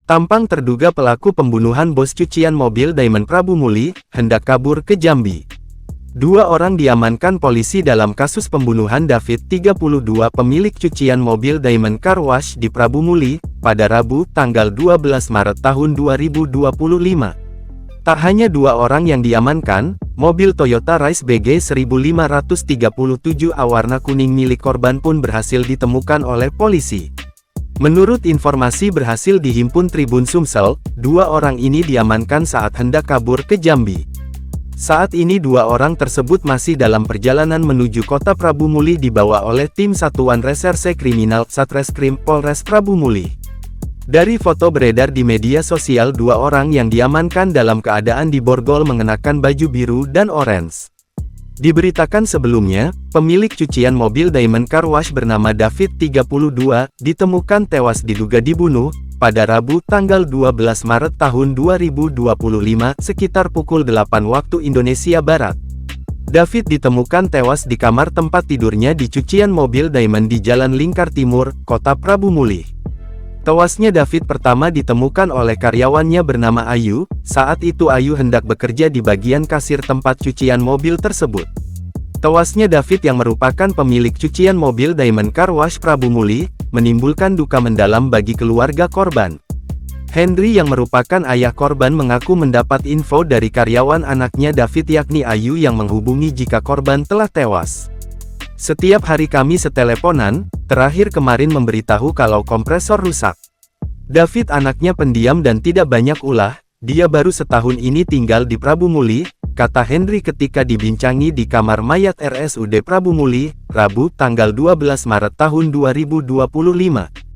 Tampang terduga pelaku pembunuhan bos cucian mobil Diamond Prabu Muli, hendak kabur ke Jambi. Dua orang diamankan polisi dalam kasus pembunuhan David 32 pemilik cucian mobil Diamond Car Wash di Prabu Muli, pada Rabu, tanggal 12 Maret tahun 2025. Tak hanya dua orang yang diamankan, mobil Toyota Rise BG 1537 warna kuning milik korban pun berhasil ditemukan oleh polisi. Menurut informasi berhasil dihimpun Tribun Sumsel, dua orang ini diamankan saat hendak kabur ke Jambi. Saat ini dua orang tersebut masih dalam perjalanan menuju kota Prabu Muli dibawa oleh tim Satuan Reserse Kriminal Satreskrim Polres Prabu Muli. Dari foto beredar di media sosial, dua orang yang diamankan dalam keadaan diborgol mengenakan baju biru dan orange. Diberitakan sebelumnya, pemilik cucian mobil Diamond Car Wash bernama David 32, ditemukan tewas diduga dibunuh, pada Rabu tanggal 12 Maret tahun 2025, sekitar pukul 8 waktu Indonesia Barat. David ditemukan tewas di kamar tempat tidurnya di cucian mobil Diamond di Jalan Lingkar Timur, Kota Prabu Muli. Tewasnya David pertama ditemukan oleh karyawannya bernama Ayu, saat itu Ayu hendak bekerja di bagian kasir tempat cucian mobil tersebut. Tewasnya David yang merupakan pemilik cucian mobil Diamond Car Wash Prabu Muli, menimbulkan duka mendalam bagi keluarga korban. Henry yang merupakan ayah korban mengaku mendapat info dari karyawan anaknya David yakni Ayu yang menghubungi jika korban telah tewas. Setiap hari kami seteleponan, terakhir kemarin memberitahu kalau kompresor rusak. David anaknya pendiam dan tidak banyak ulah, dia baru setahun ini tinggal di Prabu Muli, kata Henry ketika dibincangi di kamar mayat RSUD Prabu Muli, Rabu tanggal 12 Maret tahun 2025.